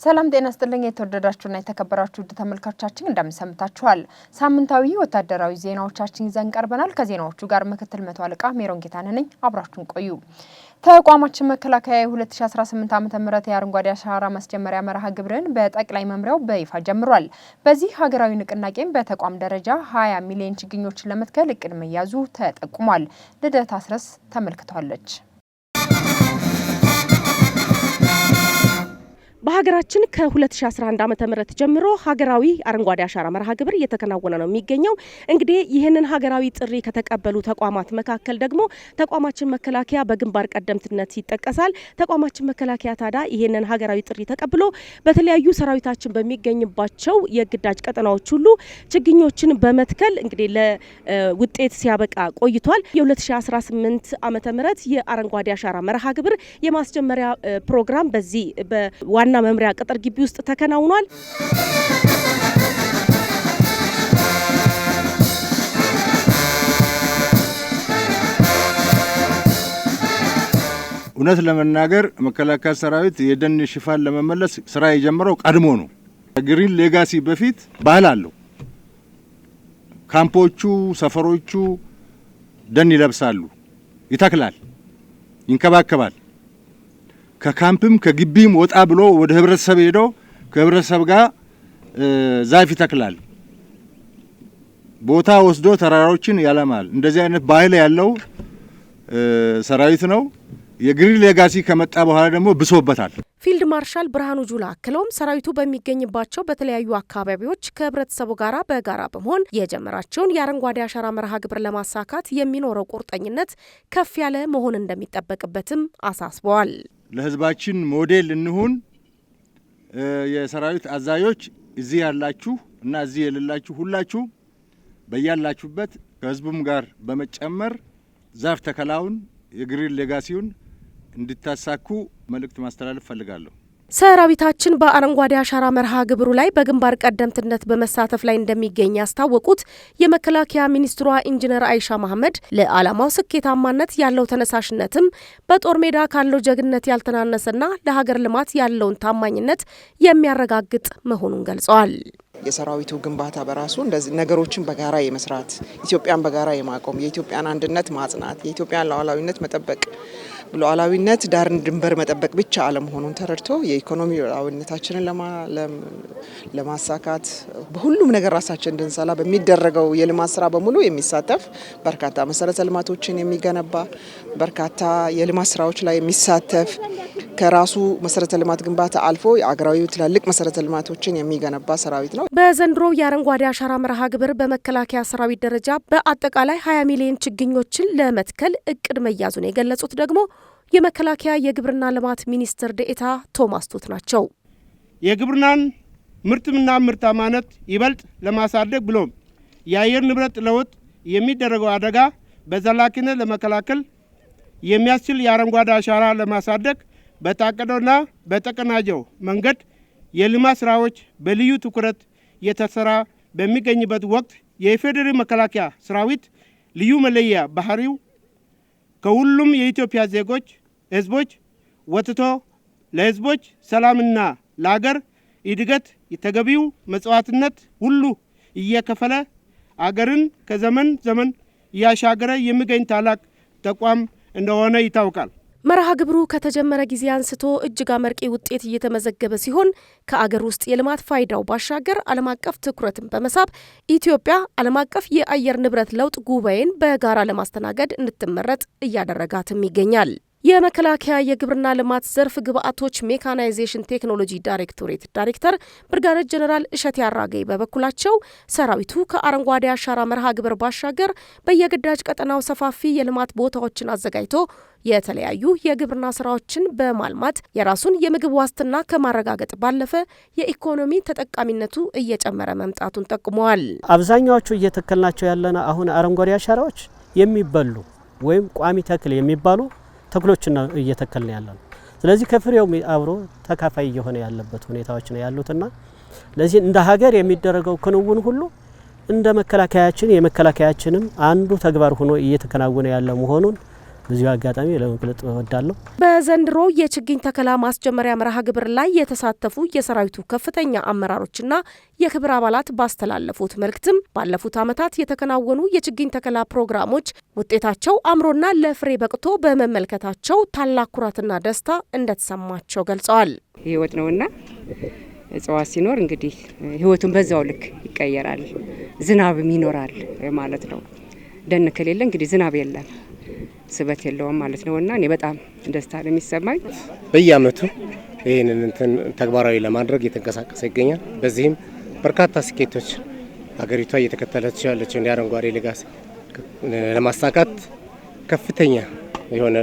ሰላም ጤና ይስጥልኝ የተወደዳችሁና የተከበራችሁ ተመልካቾቻችን እንደምሰምታችኋል። ሳምንታዊ ወታደራዊ ዜናዎቻችን ይዘን ቀርበናል። ከዜናዎቹ ጋር ምክትል መቶ አለቃ ሜሮን ጌታነህ ነኝ። አብራችሁን ቆዩ። ተቋማችን መከላከያ 2018 ዓ.ም የአረንጓዴ አሻራ ማስጀመሪያ መርሃ ግብርን በጠቅላይ መምሪያው በይፋ ጀምሯል። በዚህ ሀገራዊ ንቅናቄም በተቋም ደረጃ 20 ሚሊዮን ችግኞችን ለመትከል እቅድ መያዙ ተጠቁሟል። ልደት አስረስ ተመልክቷለች። በሀገራችን ከ2011 ዓ.ም ጀምሮ ሀገራዊ አረንጓዴ አሻራ መርሃ ግብር እየተከናወነ ነው የሚገኘው። እንግዲህ ይህንን ሀገራዊ ጥሪ ከተቀበሉ ተቋማት መካከል ደግሞ ተቋማችን መከላከያ በግንባር ቀደምትነት ይጠቀሳል። ተቋማችን መከላከያ ታዲያ ይህንን ሀገራዊ ጥሪ ተቀብሎ በተለያዩ ሰራዊታችን በሚገኝባቸው የግዳጅ ቀጠናዎች ሁሉ ችግኞችን በመትከል እንግዲህ ለውጤት ሲያበቃ ቆይቷል። የ2018 ዓ.ም የአረንጓዴ አሻራ መርሃ ግብር የማስጀመሪያ ፕሮግራም በዚህ በዋና መምሪያ ቅጥር ግቢ ውስጥ ተከናውኗል። እውነት ለመናገር መከላከያ ሰራዊት የደን ሽፋን ለመመለስ ስራ የጀመረው ቀድሞ ነው። ግሪን ሌጋሲ በፊት ባህል አለው። ካምፖቹ፣ ሰፈሮቹ ደን ይለብሳሉ፣ ይተክላል፣ ይንከባከባል። ከካምፕም ከግቢም ወጣ ብሎ ወደ ህብረተሰብ ሄዶ ከህብረተሰብ ጋር ዛፍ ይተክላል። ቦታ ወስዶ ተራራዎችን ያለማል። እንደዚህ አይነት ባህል ያለው ሰራዊት ነው። የግሪን ሌጋሲ ከመጣ በኋላ ደግሞ ብሶበታል። ፊልድ ማርሻል ብርሃኑ ጁላ አክለውም ሰራዊቱ በሚገኝባቸው በተለያዩ አካባቢዎች ከህብረተሰቡ ጋራ በጋራ በመሆን የጀመራቸውን የአረንጓዴ አሻራ መርሃ ግብር ለማሳካት የሚኖረው ቁርጠኝነት ከፍ ያለ መሆን እንደሚጠበቅበትም አሳስበዋል። ለህዝባችን ሞዴል እንሁን። የሰራዊት አዛዦች እዚህ ያላችሁ እና እዚህ የሌላችሁ ሁላችሁ በያላችሁበት ከህዝቡም ጋር በመጨመር ዛፍ ተከላውን የግሪን ሌጋሲውን እንድታሳኩ መልእክት ማስተላለፍ ፈልጋለሁ። ሰራዊታችን በአረንጓዴ አሻራ መርሃ ግብሩ ላይ በግንባር ቀደምትነት በመሳተፍ ላይ እንደሚገኝ ያስታወቁት የመከላከያ ሚኒስትሯ ኢንጂነር አይሻ መሐመድ ለዓላማው ስኬታማነት ያለው ተነሳሽነትም በጦር ሜዳ ካለው ጀግንነት ያልተናነሰና ለሀገር ልማት ያለውን ታማኝነት የሚያረጋግጥ መሆኑን ገልጸዋል። የሰራዊቱ ግንባታ በራሱ እንደዚህ ነገሮችን በጋራ የመስራት ኢትዮጵያን በጋራ የማቆም የኢትዮጵያን አንድነት ማጽናት የኢትዮጵያን ሉዓላዊነት መጠበቅ ሉዓላዊነት ዳርን ድንበር መጠበቅ ብቻ አለመሆኑን ተረድቶ የኢኮኖሚ ሉዓላዊነታችንን ለማሳካት በሁሉም ነገር ራሳችን እንድንሰላ በሚደረገው የልማት ስራ በሙሉ የሚሳተፍ በርካታ መሰረተ ልማቶችን የሚገነባ በርካታ የልማት ስራዎች ላይ የሚሳተፍ ከራሱ መሰረተ ልማት ግንባታ አልፎ የአገራዊ ትላልቅ መሰረተ ልማቶችን የሚገነባ ሰራዊት ነው። በዘንድሮ የአረንጓዴ አሻራ መርሃ ግብር በመከላከያ ሰራዊት ደረጃ በአጠቃላይ 20 ሚሊዮን ችግኞችን ለመትከል እቅድ መያዙን የገለጹት ደግሞ የመከላከያ የግብርና ልማት ሚኒስትር ዴኤታ ቶማስ ቱት ናቸው። የግብርናን ምርትና ምርታማነት ይበልጥ ለማሳደግ ብሎም የአየር ንብረት ለውጥ የሚደረገው አደጋ በዘላቂነት ለመከላከል የሚያስችል የአረንጓዴ አሻራ ለማሳደግ በታቀደውና በተቀናጀው መንገድ የልማት ስራዎች በልዩ ትኩረት የተሰራ በሚገኝበት ወቅት የኢፌዴሪ መከላከያ ሰራዊት ልዩ መለያ ባህሪው ከሁሉም የኢትዮጵያ ዜጎች ህዝቦች ወጥቶ ለህዝቦች ሰላምና ለሀገር እድገት የተገቢው መስዋዕትነት ሁሉ እየከፈለ አገርን ከዘመን ዘመን እያሻገረ የሚገኝ ታላቅ ተቋም እንደሆነ ይታወቃል። መርሃ ግብሩ ከተጀመረ ጊዜ አንስቶ እጅግ አመርቂ ውጤት እየተመዘገበ ሲሆን ከአገር ውስጥ የልማት ፋይዳው ባሻገር ዓለም አቀፍ ትኩረትን በመሳብ ኢትዮጵያ ዓለም አቀፍ የአየር ንብረት ለውጥ ጉባኤን በጋራ ለማስተናገድ እንድትመረጥ እያደረጋትም ይገኛል። የመከላከያ የግብርና ልማት ዘርፍ ግብአቶች ሜካናይዜሽን ቴክኖሎጂ ዳይሬክቶሬት ዳይሬክተር ብርጋዴር ጀነራል እሸቴ አራጌ በበኩላቸው ሰራዊቱ ከአረንጓዴ አሻራ መርሃ ግብር ባሻገር በየግዳጅ ቀጠናው ሰፋፊ የልማት ቦታዎችን አዘጋጅቶ የተለያዩ የግብርና ስራዎችን በማልማት የራሱን የምግብ ዋስትና ከማረጋገጥ ባለፈ የኢኮኖሚ ተጠቃሚነቱ እየጨመረ መምጣቱን ጠቁመዋል። አብዛኛዎቹ እየተከልናቸው ያለና አሁን አረንጓዴ አሻራዎች የሚበሉ ወይም ቋሚ ተክል የሚባሉ ተክሎችን ነው እየተከልን ያለነው። ስለዚህ ከፍሬው አብሮ ተካፋይ እየሆነ ያለበት ሁኔታዎች ነው ያሉትና ለዚህ እንደ ሀገር የሚደረገው ክንውን ሁሉ እንደ መከላከያችን የመከላከያችንም አንዱ ተግባር ሆኖ እየተከናወነ ያለ መሆኑን በዚሁ አጋጣሚ ለመግለጽ እወዳለሁ። በዘንድሮ የችግኝ ተከላ ማስጀመሪያ መርሃ ግብር ላይ የተሳተፉ የሰራዊቱ ከፍተኛ አመራሮችና የክብር አባላት ባስተላለፉት መልእክትም ባለፉት ዓመታት የተከናወኑ የችግኝ ተከላ ፕሮግራሞች ውጤታቸው አምሮና ለፍሬ በቅቶ በመመልከታቸው ታላቅ ኩራትና ደስታ እንደተሰማቸው ገልጸዋል። ህይወት ነውና እጽዋት ሲኖር እንግዲህ ህይወቱን በዛው ልክ ይቀየራል፣ ዝናብም ይኖራል ማለት ነው። ደን ከሌለ እንግዲህ ዝናብ የለም፣ ስበት የለውም ማለት ነውና እኔ በጣም ደስታ ነው የሚሰማኝ። በየአመቱ ይህንን ተግባራዊ ለማድረግ እየተንቀሳቀሰ ይገኛል። በዚህም በርካታ ስኬቶች ሀገሪቷ እየተከተለች ያለችውን የአረንጓዴ ሌጋሲ ለማሳካት ከፍተኛ የሆነ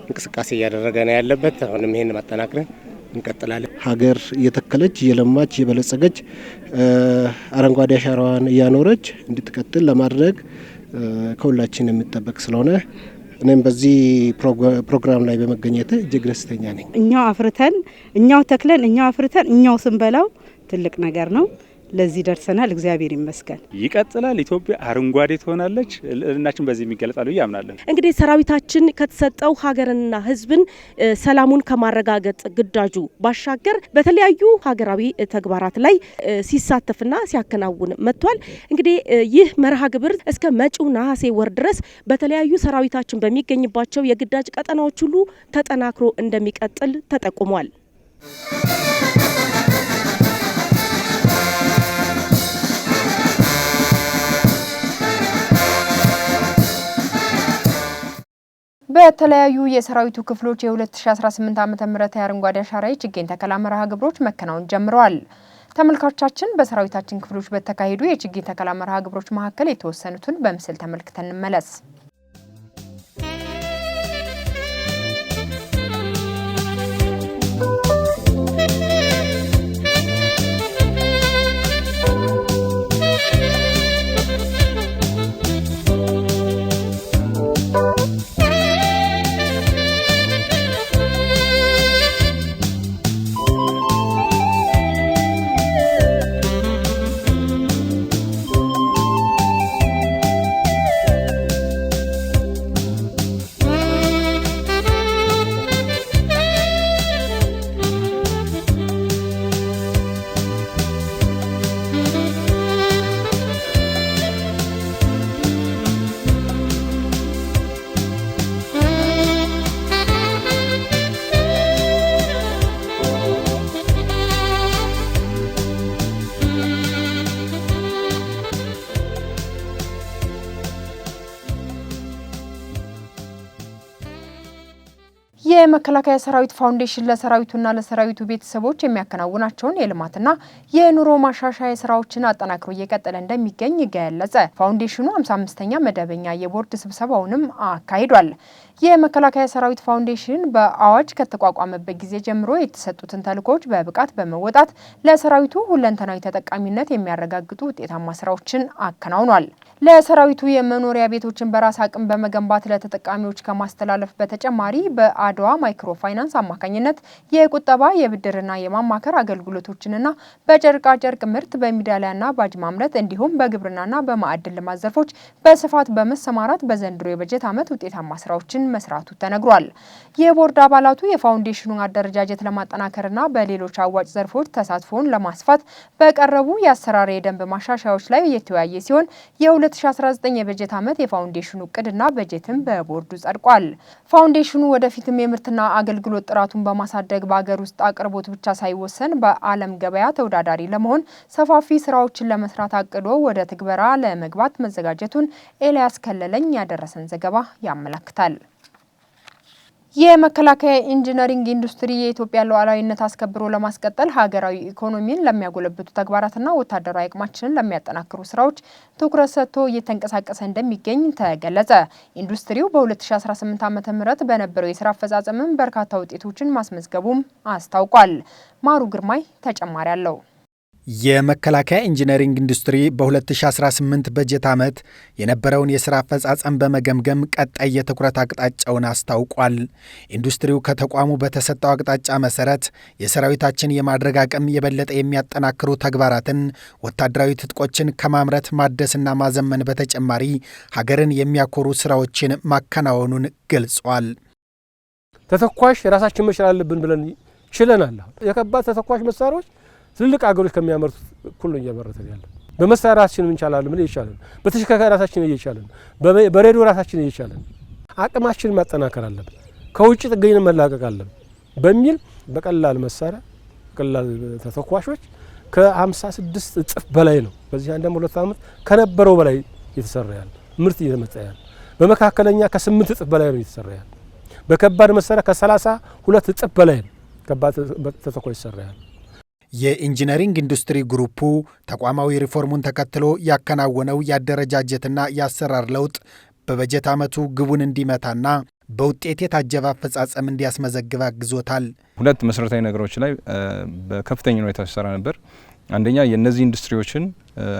እንቅስቃሴ እያደረገ ነው ያለበት። አሁንም ይህን ማጠናክረን እንቀጥላለን። ሀገር እየተከለች እየለማች እየበለጸገች አረንጓዴ አሻራዋን እያኖረች እንድትቀጥል ለማድረግ ከሁላችን የሚጠበቅ ስለሆነ እኔም በዚህ ፕሮግራም ላይ በመገኘት እጅግ ደስተኛ ነኝ። እኛው አፍርተን እኛው ተክለን እኛው አፍርተን እኛው ስንበላው ትልቅ ነገር ነው። ለዚህ ደርሰናል። እግዚአብሔር ይመስገን። ይቀጥላል። ኢትዮጵያ አረንጓዴ ትሆናለች። ልዕልናችን በዚህ የሚገለጻሉ ያምናለን። እንግዲህ ሰራዊታችን ከተሰጠው ሀገርንና ሕዝብን ሰላሙን ከማረጋገጥ ግዳጁ ባሻገር በተለያዩ ሀገራዊ ተግባራት ላይ ሲሳተፍና ሲያከናውን መጥቷል። እንግዲህ ይህ መርሃ ግብር እስከ መጪው ነሐሴ ወር ድረስ በተለያዩ ሰራዊታችን በሚገኝባቸው የግዳጅ ቀጠናዎች ሁሉ ተጠናክሮ እንደሚቀጥል ተጠቁሟል። በተለያዩ የሰራዊቱ ክፍሎች የ2018 ዓ.ም የአረንጓዴ አሻራ የችግኝ ተከላ መርሃ ግብሮች መከናወን ጀምረዋል። ተመልካቾቻችን በሰራዊታችን ክፍሎች በተካሄዱ የችግኝ ተከላ መርሃ ግብሮች መካከል የተወሰኑትን በምስል ተመልክተን እንመለስ። የመከላከያ ሰራዊት ፋውንዴሽን ለሰራዊቱና ለሰራዊቱ ቤተሰቦች የሚያከናውናቸውን የልማትና የኑሮ ማሻሻያ ስራዎችን አጠናክሮ እየቀጠለ እንደሚገኝ ገለጸ። ፋውንዴሽኑ 55ኛ መደበኛ የቦርድ ስብሰባውንም አካሂዷል። የመከላከያ ሰራዊት ፋውንዴሽን በአዋጅ ከተቋቋመበት ጊዜ ጀምሮ የተሰጡትን ተልዕኮች በብቃት በመወጣት ለሰራዊቱ ሁለንተናዊ ተጠቃሚነት የሚያረጋግጡ ውጤታማ ስራዎችን አከናውኗል። ለሰራዊቱ የመኖሪያ ቤቶችን በራስ አቅም በመገንባት ለተጠቃሚዎች ከማስተላለፍ በተጨማሪ በአድዋ ማይክሮ ፋይናንስ አማካኝነት የቁጠባ የብድርና የማማከር አገልግሎቶችንና በጨርቃ ጨርቅ ምርት በሚዳሊያና ባጅ ማምረት እንዲሁም በግብርናና በማዕድን ልማት ዘርፎች በስፋት በመሰማራት በዘንድሮ የበጀት ዓመት ውጤታማ ስራዎችን መስራቱ ተነግሯል። የቦርድ አባላቱ የፋውንዴሽኑን አደረጃጀት ለማጠናከርና በሌሎች አዋጭ ዘርፎች ተሳትፎን ለማስፋት በቀረቡ የአሰራር የደንብ ማሻሻያዎች ላይ የተወያየ ሲሆን የ2019 የበጀት ዓመት የፋውንዴሽኑ እቅድና በጀትም በቦርዱ ጸድቋል። ፋውንዴሽኑ ወደፊትም የምርትና አገልግሎት ጥራቱን በማሳደግ በአገር ውስጥ አቅርቦት ብቻ ሳይወሰን በዓለም ገበያ ተወዳዳሪ ለመሆን ሰፋፊ ስራዎችን ለመስራት አቅዶ ወደ ትግበራ ለመግባት መዘጋጀቱን ኤልያስ ከለለኝ ያደረሰን ዘገባ ያመለክታል። የመከላከያ ኢንጂነሪንግ ኢንዱስትሪ የኢትዮጵያ ሉዓላዊነት አስከብሮ ለማስቀጠል ሀገራዊ ኢኮኖሚን ለሚያጎለብቱ ተግባራትና ወታደራዊ አቅማችንን ለሚያጠናክሩ ስራዎች ትኩረት ሰጥቶ እየተንቀሳቀሰ እንደሚገኝ ተገለጸ። ኢንዱስትሪው በ2018 ዓ.ም በነበረው የስራ አፈጻጸምም በርካታ ውጤቶችን ማስመዝገቡም አስታውቋል። ማሩ ግርማይ ተጨማሪ አለው። የመከላከያ ኢንጂነሪንግ ኢንዱስትሪ በ2018 በጀት ዓመት የነበረውን የሥራ አፈጻጸም በመገምገም ቀጣይ የትኩረት አቅጣጫውን አስታውቋል። ኢንዱስትሪው ከተቋሙ በተሰጠው አቅጣጫ መሠረት የሰራዊታችን የማድረግ አቅም የበለጠ የሚያጠናክሩ ተግባራትን፣ ወታደራዊ ትጥቆችን ከማምረት ማደስና ማዘመን በተጨማሪ ሀገርን የሚያኮሩ ሥራዎችን ማከናወኑን ገልጿል። ተተኳሽ የራሳችን መቻል አለብን ብለን ችለናል። የከባድ ተተኳሽ መሳሪያዎች ትልልቅ አገሮች ከሚያመርቱት እኩል ነው እያመረተን ያለ። በመሳሪያ ራሳችን እንቻላለን ምን እየቻለን፣ በተሽከርካሪ ራሳችን እየቻለን፣ በሬዲዮ ራሳችን እየቻለን አቅማችንን ማጠናከር አለብን፣ ከውጭ ጥገኝነት መላቀቅ አለብን በሚል በቀላል መሳሪያ ቀላል ተተኳሾች ከ56 እጥፍ በላይ ነው በዚህ አንድ ሁለት ዓመት ከነበረው በላይ እየተሰራ ያለ ምርት እየመጣ ያለ። በመካከለኛ ከ8 እጥፍ በላይ ነው እየተሰራ ያለ። በከባድ መሳሪያ ከ32 እጥፍ በላይ ነው ከባድ ተተኳሽ ይሰራ ያለ። የኢንጂነሪንግ ኢንዱስትሪ ግሩፑ ተቋማዊ ሪፎርሙን ተከትሎ ያከናወነው የአደረጃጀትና የአሰራር ለውጥ በበጀት ዓመቱ ግቡን እንዲመታና በውጤት የታጀበ አፈጻጸም እንዲያስመዘግብ አግዞታል። ሁለት መሰረታዊ ነገሮች ላይ በከፍተኛ ሁኔታ ሲሰራ ነበር። አንደኛ የነዚህ ኢንዱስትሪዎችን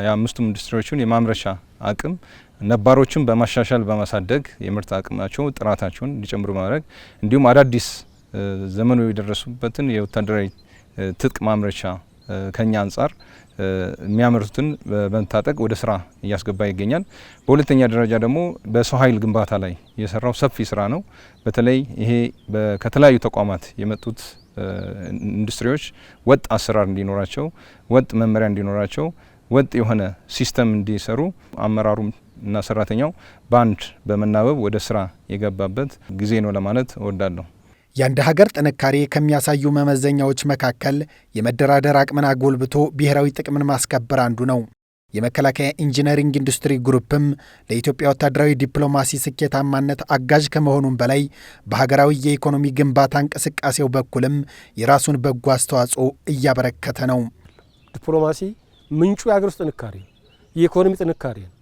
የአምስቱም ኢንዱስትሪዎችን የማምረቻ አቅም ነባሮችን በማሻሻል በማሳደግ የምርት አቅማቸው ጥራታቸውን እንዲጨምሩ ማድረግ እንዲሁም አዳዲስ ዘመኑ የደረሱበትን የወታደራዊ ትጥቅ ማምረቻ ከኛ አንጻር የሚያመርቱትን በመታጠቅ ወደ ስራ እያስገባ ይገኛል። በሁለተኛ ደረጃ ደግሞ በሰው ኃይል ግንባታ ላይ የሰራው ሰፊ ስራ ነው። በተለይ ይሄ ከተለያዩ ተቋማት የመጡት ኢንዱስትሪዎች ወጥ አሰራር እንዲኖራቸው፣ ወጥ መመሪያ እንዲኖራቸው፣ ወጥ የሆነ ሲስተም እንዲሰሩ አመራሩም እና ሰራተኛው በአንድ በመናበብ ወደ ስራ የገባበት ጊዜ ነው ለማለት እወዳለሁ። የአንድ ሀገር ጥንካሬ ከሚያሳዩ መመዘኛዎች መካከል የመደራደር አቅምን አጎልብቶ ብሔራዊ ጥቅምን ማስከበር አንዱ ነው። የመከላከያ ኢንጂነሪንግ ኢንዱስትሪ ግሩፕም ለኢትዮጵያ ወታደራዊ ዲፕሎማሲ ስኬታማነት አጋዥ ከመሆኑም በላይ በሀገራዊ የኢኮኖሚ ግንባታ እንቅስቃሴው በኩልም የራሱን በጎ አስተዋጽኦ እያበረከተ ነው። ዲፕሎማሲ ምንጩ የሀገር ውስጥ ጥንካሬ፣ የኢኮኖሚ ጥንካሬ ነው።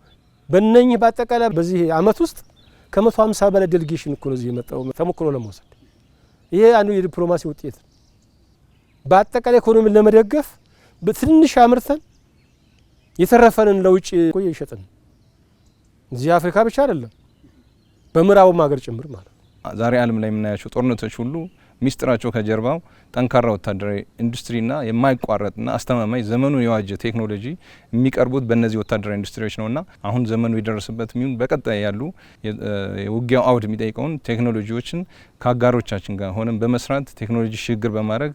በእነኚህ በአጠቃላይ በዚህ ዓመት ውስጥ ከ150 በላይ ዴሌጌሽን እኮ ነው እዚህ የመጣው ተሞክሮ ለመውሰድ። ይሄ አንዱ የዲፕሎማሲ ውጤት ነው። በአጠቃላይ ኢኮኖሚን ለመደገፍ በትንሽ አምርተን የተረፈንን ለውጭ ቆየ ይሸጥን እዚህ አፍሪካ ብቻ አይደለም በምዕራቡም ሀገር ጭምር ማለት ነው። ዛሬ ዓለም ላይ የምናያቸው ጦርነቶች ሁሉ ሚስጥራቸው ከጀርባው ጠንካራ ወታደራዊ ኢንዱስትሪና የማይቋረጥና አስተማማኝ ዘመኑን የዋጀ ቴክኖሎጂ የሚቀርቡት በእነዚህ ወታደራዊ ኢንዱስትሪዎች ነውና አሁን ዘመኑ የደረሰበት ሚሆን በቀጣይ ያሉ የውጊያው አውድ የሚጠይቀውን ቴክኖሎጂዎችን ከአጋሮቻችን ጋር ሆነን በመስራት ቴክኖሎጂ ሽግግር በማድረግ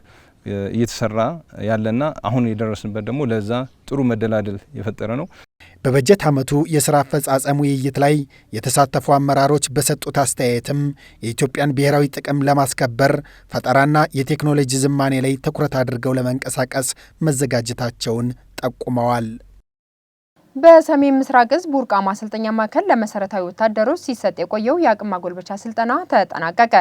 እየተሰራ ያለና አሁን የደረስንበት ደግሞ ለዛ ጥሩ መደላደል የፈጠረ ነው። በበጀት ዓመቱ የሥራ አፈጻጸም ውይይት ላይ የተሳተፉ አመራሮች በሰጡት አስተያየትም የኢትዮጵያን ብሔራዊ ጥቅም ለማስከበር ፈጠራና የቴክኖሎጂ ዝማኔ ላይ ትኩረት አድርገው ለመንቀሳቀስ መዘጋጀታቸውን ጠቁመዋል። በሰሜን ምስራቅ ዕዝ ቡርቃ ማሰልጠኛ ማዕከል ለመሰረታዊ ወታደሮች ሲሰጥ የቆየው የአቅም ማጎልበቻ ስልጠና ተጠናቀቀ።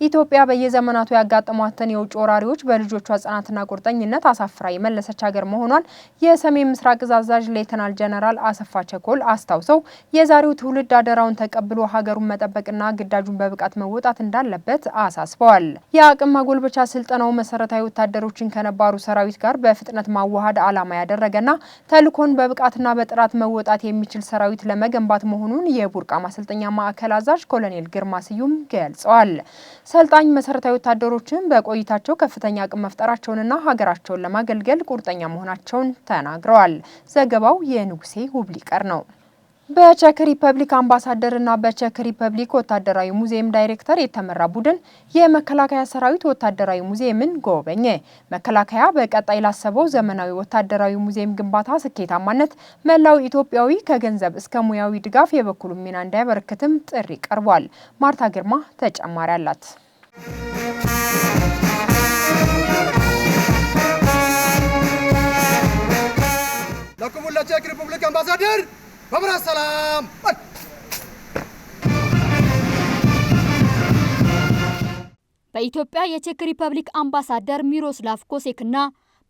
ኢትዮጵያ በየዘመናቱ ያጋጠሟትን የውጭ ወራሪዎች በልጆቿ ጽናትና ቁርጠኝነት አሳፍራ የመለሰች ሀገር መሆኗን የሰሜን ምስራቅ ዕዝ አዛዥ ሌተናል ጀነራል አሰፋ ቸኮል አስታውሰው የዛሬው ትውልድ አደራውን ተቀብሎ ሀገሩን መጠበቅና ግዳጁን በብቃት መወጣት እንዳለበት አሳስበዋል። የአቅም ማጎልበቻ ስልጠናው መሰረታዊ ወታደሮችን ከነባሩ ሰራዊት ጋር በፍጥነት ማዋሃድ ዓላማ ያደረገና ተልዕኮን በብቃትና በጥራት መወጣት የሚችል ሰራዊት ለመገንባት መሆኑን የቡርቃ ማሰልጠኛ ማዕከል አዛዥ ኮሎኔል ግርማ ስዩም ገልጸዋል። ሰልጣኝ መሰረታዊ ወታደሮችን በቆይታቸው ከፍተኛ አቅም መፍጠራቸውንና ሀገራቸውን ለማገልገል ቁርጠኛ መሆናቸውን ተናግረዋል። ዘገባው የንጉሴ ውብሊቀር ነው። በቼክ ሪፐብሊክ አምባሳደርና በቼክ ሪፐብሊክ ወታደራዊ ሙዚየም ዳይሬክተር የተመራ ቡድን የመከላከያ ሰራዊት ወታደራዊ ሙዚየምን ጎበኘ። መከላከያ በቀጣይ ላሰበው ዘመናዊ ወታደራዊ ሙዚየም ግንባታ ስኬታማነት መላው ኢትዮጵያዊ ከገንዘብ እስከ ሙያዊ ድጋፍ የበኩሉን ሚና እንዲያበረክትም ጥሪ ቀርቧል። ማርታ ግርማ ተጨማሪ አላት። ለክቡር ለቼክ ሪፐብሊክ አምባሳደር በብራት ሰላም። በኢትዮጵያ የቼክ ሪፐብሊክ አምባሳደር ሚሮስላቭ ኮሴክና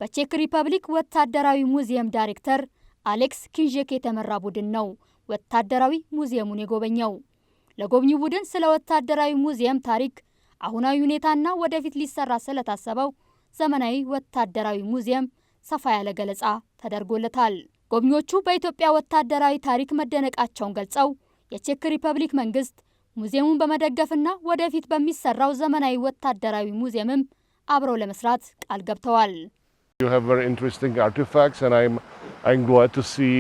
በቼክ ሪፐብሊክ ወታደራዊ ሙዚየም ዳይሬክተር አሌክስ ኪንዤክ የተመራ ቡድን ነው ወታደራዊ ሙዚየሙን የጎበኘው። ለጎብኚ ቡድን ስለ ወታደራዊ ሙዚየም ታሪክ፣ አሁናዊ ሁኔታና ወደፊት ሊሰራ ስለታሰበው ዘመናዊ ወታደራዊ ሙዚየም ሰፋ ያለ ገለጻ ተደርጎለታል። ጎብኚዎቹ በኢትዮጵያ ወታደራዊ ታሪክ መደነቃቸውን ገልጸው የቼክ ሪፐብሊክ መንግስት ሙዚየሙን በመደገፍና ወደፊት በሚሰራው ዘመናዊ ወታደራዊ ሙዚየምም አብረው ለመስራት ቃል ገብተዋል። You have very interesting artifacts and I'm glad to see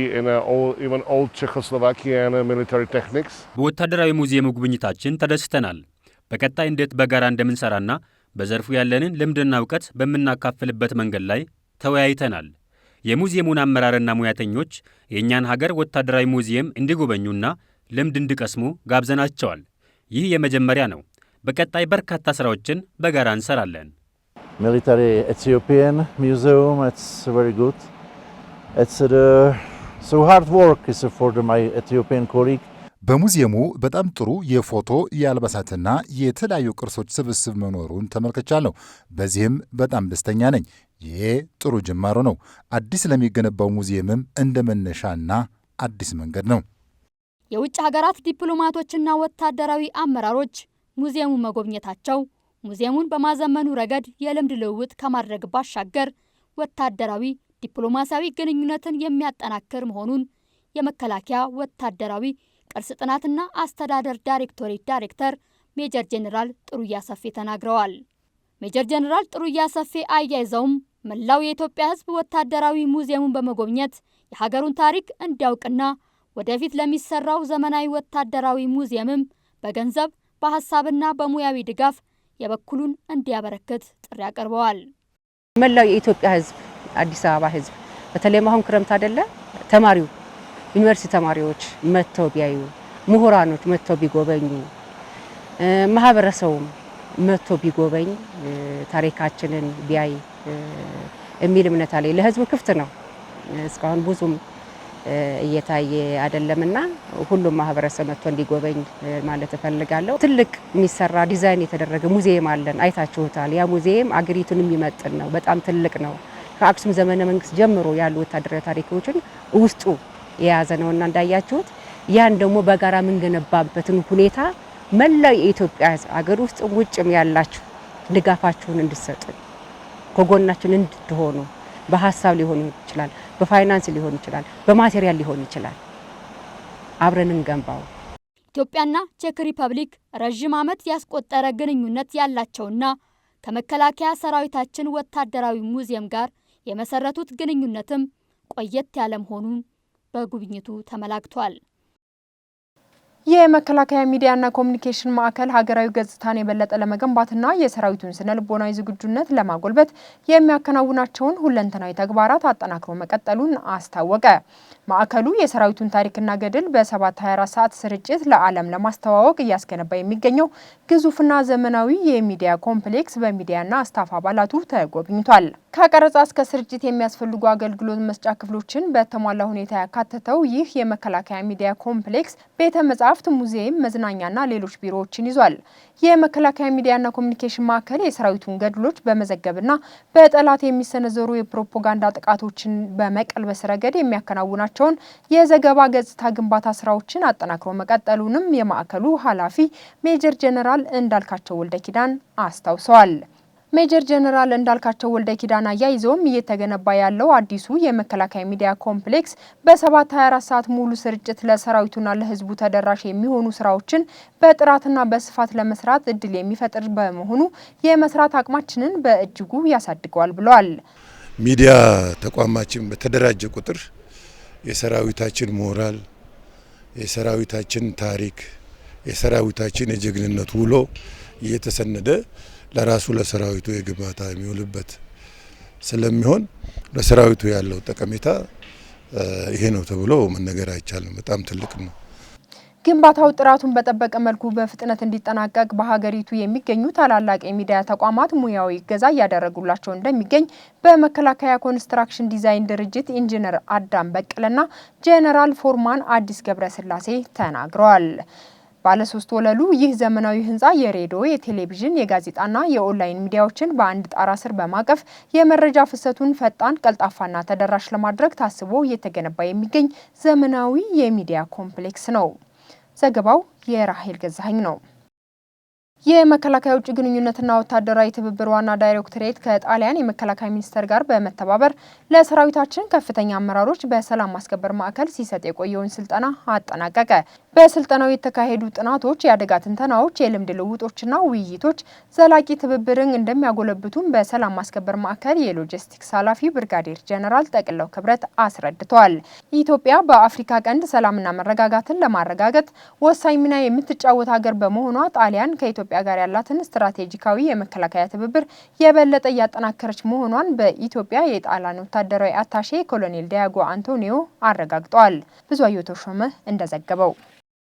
even old Czechoslovakian military techniques. በወታደራዊ ሙዚየሙ ጉብኝታችን ተደስተናል። በቀጣይ እንዴት በጋራ እንደምንሰራና በዘርፉ ያለንን ልምድና እውቀት በምናካፍልበት መንገድ ላይ ተወያይተናል። የሙዚየሙን አመራርና ሙያተኞች የእኛን ሀገር ወታደራዊ ሙዚየም እንዲጎበኙና ልምድ እንዲቀስሙ ጋብዘናቸዋል። ይህ የመጀመሪያ ነው። በቀጣይ በርካታ ስራዎችን በጋራ እንሰራለን። Military Ethiopian Museum, it's very good. It's so hard work is for my Ethiopian colleague. በሙዚየሙ በጣም ጥሩ የፎቶ የአልባሳትና የተለያዩ ቅርሶች ስብስብ መኖሩን ተመልክቻለሁ። በዚህም በጣም ደስተኛ ነኝ። ይሄ ጥሩ ጅማሮ ነው። አዲስ ለሚገነባው ሙዚየምም እንደ መነሻና አዲስ መንገድ ነው። የውጭ ሀገራት ዲፕሎማቶችና ወታደራዊ አመራሮች ሙዚየሙን መጎብኘታቸው ሙዚየሙን በማዘመኑ ረገድ የልምድ ልውውጥ ከማድረግ ባሻገር ወታደራዊ ዲፕሎማሲያዊ ግንኙነትን የሚያጠናክር መሆኑን የመከላከያ ወታደራዊ ቅርስ ጥናትና አስተዳደር ዳይሬክቶሬት ዳይሬክተር ሜጀር ጄኔራል ጥሩያ ሰፌ ተናግረዋል። ሜጀር ጄኔራል ጥሩያ ሰፌ አያይዘውም መላው የኢትዮጵያ ሕዝብ ወታደራዊ ሙዚየሙን በመጎብኘት የሀገሩን ታሪክ እንዲያውቅና ወደፊት ለሚሰራው ዘመናዊ ወታደራዊ ሙዚየምም በገንዘብ በሐሳብና በሙያዊ ድጋፍ የበኩሉን እንዲያበረክት ጥሪ አቀርበዋል። መላው የኢትዮጵያ ሕዝብ አዲስ አበባ ሕዝብ በተለይ አሁን ክረምት አይደለ ተማሪው ዩኒቨርሲቲ ተማሪዎች መጥተው ቢያዩ፣ ምሁራኖች መጥተው ቢጎበኙ፣ ማህበረሰቡም መጥተው ቢጎበኝ ታሪካችንን ቢያይ የሚል እምነት አለ። ለህዝቡ ክፍት ነው። እስካሁን ብዙም እየታየ አይደለምና ሁሉም ማህበረሰብ መጥቶ እንዲጎበኝ ማለት እፈልጋለሁ። ትልቅ የሚሰራ ዲዛይን የተደረገ ሙዚየም አለን፣ አይታችሁታል። ያ ሙዚየም አገሪቱን የሚመጥን ነው። በጣም ትልቅ ነው። ከአክሱም ዘመነ መንግስት ጀምሮ ያሉ ወታደራዊ ታሪኮችን ውስጡ የያዘ ነውና እንዳያችሁት ያን ደግሞ በጋራ የምንገነባበትን ሁኔታ መላው የኢትዮጵያ ሕዝብ አገር ውስጥ ውጭም ያላችሁ ድጋፋችሁን እንድትሰጡ ከጎናችን እንድትሆኑ በሀሳብ ሊሆን ይችላል፣ በፋይናንስ ሊሆን ይችላል፣ በማቴሪያል ሊሆን ይችላል። አብረን እንገንባው። ኢትዮጵያና ቼክ ሪፐብሊክ ረጅም ዓመት ያስቆጠረ ግንኙነት ያላቸውና ከመከላከያ ሰራዊታችን ወታደራዊ ሙዚየም ጋር የመሰረቱት ግንኙነትም ቆየት ያለ መሆኑን በጉብኝቱ ተመላክቷል። የመከላከያ ሚዲያና ኮሚኒኬሽን ማዕከል ሀገራዊ ገጽታን የበለጠ ለመገንባትና የሰራዊቱን ስነ ልቦናዊ ዝግጁነት ለማጎልበት የሚያከናውናቸውን ሁለንተናዊ ተግባራት አጠናክሮ መቀጠሉን አስታወቀ። ማዕከሉ የሰራዊቱን ታሪክና ገድል በ7/24 ሰዓት ስርጭት ለዓለም ለማስተዋወቅ እያስገነባ የሚገኘው ግዙፍና ዘመናዊ የሚዲያ ኮምፕሌክስ በሚዲያና ስታፍ አባላቱ ተጎብኝቷል። ከቀረጻ እስከ ስርጭት የሚያስፈልጉ አገልግሎት መስጫ ክፍሎችን በተሟላ ሁኔታ ያካተተው ይህ የመከላከያ ሚዲያ ኮምፕሌክስ ቤተ መጻሕፍት፣ ሙዚየም፣ መዝናኛና ሌሎች ቢሮዎችን ይዟል። የመከላከያ ሚዲያና ኮሚኒኬሽን ማዕከል የሰራዊቱን ገድሎች በመዘገብና በጠላት የሚሰነዘሩ የፕሮፓጋንዳ ጥቃቶችን በመቀልበስ ረገድ የሚያከናውናቸውን የዘገባ ገጽታ ግንባታ ስራዎችን አጠናክሮ መቀጠሉንም የማዕከሉ ኃላፊ ሜጀር ጄኔራል እንዳልካቸው ወልደ ኪዳን አስታውሰዋል። ሜጀር ጄኔራል እንዳልካቸው ወልደ ኪዳን አያይዘውም እየተገነባ ያለው አዲሱ የመከላከያ ሚዲያ ኮምፕሌክስ በ7/24 ሰዓት ሙሉ ስርጭት ለሰራዊቱና ለሕዝቡ ተደራሽ የሚሆኑ ስራዎችን በጥራትና በስፋት ለመስራት እድል የሚፈጥር በመሆኑ የመስራት አቅማችንን በእጅጉ ያሳድገዋል ብለዋል። ሚዲያ ተቋማችን በተደራጀ ቁጥር የሰራዊታችን ሞራል፣ የሰራዊታችን ታሪክ፣ የሰራዊታችን የጀግንነት ውሎ እየተሰነደ ለራሱ ለሰራዊቱ የግንባታ የሚውልበት ስለሚሆን ለሰራዊቱ ያለው ጠቀሜታ ይሄ ነው ተብሎ መነገር አይቻልም። በጣም ትልቅ ነው። ግንባታው ጥራቱን በጠበቀ መልኩ በፍጥነት እንዲጠናቀቅ በሀገሪቱ የሚገኙ ታላላቅ የሚዲያ ተቋማት ሙያዊ እገዛ እያደረጉላቸው እንደሚገኝ በመከላከያ ኮንስትራክሽን ዲዛይን ድርጅት ኢንጂነር አዳም በቀለና ጄኔራል ፎርማን አዲስ ገብረስላሴ ተናግረዋል። ባለ 3 ወለሉ ይህ ዘመናዊ ህንፃ የሬዲዮ፣ የቴሌቪዥን፣ የጋዜጣና የኦንላይን ሚዲያዎችን በአንድ ጣራ ስር በማቀፍ የመረጃ ፍሰቱን ፈጣን፣ ቀልጣፋና ተደራሽ ለማድረግ ታስቦ እየተገነባ የሚገኝ ዘመናዊ የሚዲያ ኮምፕሌክስ ነው። ዘገባው የራሄል ገዛኸኝ ነው። የመከላከያ ውጭ ግንኙነትና ወታደራዊ ትብብር ዋና ዳይሬክቶሬት ከጣሊያን የመከላከያ ሚኒስቴር ጋር በመተባበር ለሰራዊታችን ከፍተኛ አመራሮች በሰላም ማስከበር ማዕከል ሲሰጥ የቆየውን ስልጠና አጠናቀቀ። በስልጠናው የተካሄዱ ጥናቶች፣ የአደጋ ትንተናዎች፣ የልምድ ልውጦችና ውይይቶች ዘላቂ ትብብርን እንደሚያጎለብቱም በሰላም ማስከበር ማዕከል የሎጂስቲክስ ኃላፊ ብርጋዴር ጄኔራል ጠቅለው ክብረት አስረድተዋል። ኢትዮጵያ በአፍሪካ ቀንድ ሰላምና መረጋጋትን ለማረጋገጥ ወሳኝ ሚና የምትጫወት ሀገር በመሆኗ ጣሊያን ከኢትዮጵያ ጋር ያላትን ስትራቴጂካዊ የመከላከያ ትብብር የበለጠ እያጠናከረች መሆኗን በኢትዮጵያ የጣሊያን ወታደራዊ አታሼ ኮሎኔል ዲያጎ አንቶኒዮ አረጋግጠዋል። ብዙአየሁ ተሾመ እንደዘገበው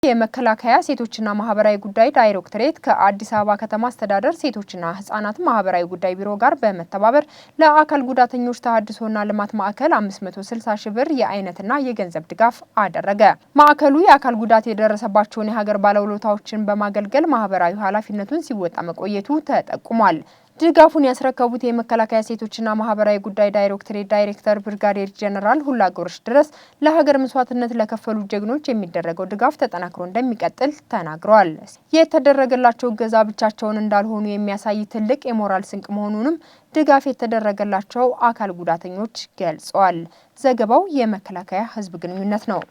የመከላከያ ሴቶችና ማህበራዊ ጉዳይ ዳይሬክቶሬት ከአዲስ አበባ ከተማ አስተዳደር ሴቶችና ህጻናት ማህበራዊ ጉዳይ ቢሮ ጋር በመተባበር ለአካል ጉዳተኞች ተሃድሶና ልማት ማዕከል 560 ሺህ ብር የአይነትና የገንዘብ ድጋፍ አደረገ። ማዕከሉ የአካል ጉዳት የደረሰባቸውን የሀገር ባለውለታዎችን በማገልገል ማህበራዊ ኃላፊነቱን ሲወጣ መቆየቱ ተጠቁሟል። ድጋፉን ያስረከቡት የመከላከያ ሴቶችና ማህበራዊ ጉዳይ ዳይሬክቶሬት ዳይሬክተር ብርጋዴር ጄኔራል ሁላጎርሽ ድረስ ለሀገር መስዋዕትነት ለከፈሉ ጀግኖች የሚደረገው ድጋፍ ተጠናክሮ እንደሚቀጥል ተናግረዋል። የተደረገላቸው እገዛ ብቻቸውን እንዳልሆኑ የሚያሳይ ትልቅ የሞራል ስንቅ መሆኑንም ድጋፍ የተደረገላቸው አካል ጉዳተኞች ገልጸዋል። ዘገባው የመከላከያ ህዝብ ግንኙነት ነው።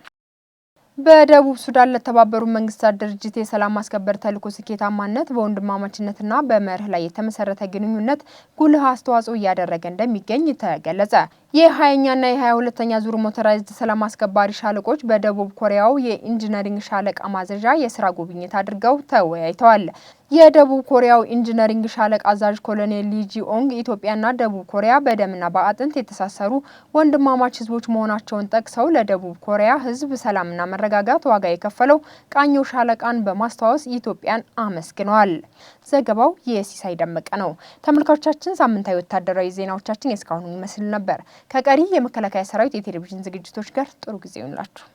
በደቡብ ሱዳን ለተባበሩት መንግስታት ድርጅት የሰላም ማስከበር ተልዕኮ ስኬታማነት በወንድማማችነትና በመርህ ላይ የተመሰረተ ግንኙነት ጉልህ አስተዋጽኦ እያደረገ እንደሚገኝ ተገለጸ። የ20ኛና የ22ኛ ዙር ሞተራይዝድ ሰላም አስከባሪ ሻለቆች በደቡብ ኮሪያው የኢንጂነሪንግ ሻለቃ ማዘዣ የስራ ጉብኝት አድርገው ተወያይተዋል። የደቡብ ኮሪያው ኢንጂነሪንግ ሻለቃ አዛዥ ኮሎኔል ሊጂኦንግ ኢትዮጵያና ደቡብ ኮሪያ በደምና በአጥንት የተሳሰሩ ወንድማማች ህዝቦች መሆናቸውን ጠቅሰው ለደቡብ ኮሪያ ህዝብ ሰላምና መረጋጋት ዋጋ የከፈለው ቃኘው ሻለቃን በማስተዋወስ ኢትዮጵያን አመስግነዋል። ዘገባው የሲሳይ ደመቀ ነው። ተመልካቾቻችን ሳምንታዊ ወታደራዊ ዜናዎቻችን እስካሁኑ ይመስል ነበር። ከቀሪ የመከላከያ ሰራዊት የቴሌቪዥን ዝግጅቶች ጋር ጥሩ ጊዜ ይሁንላችሁ።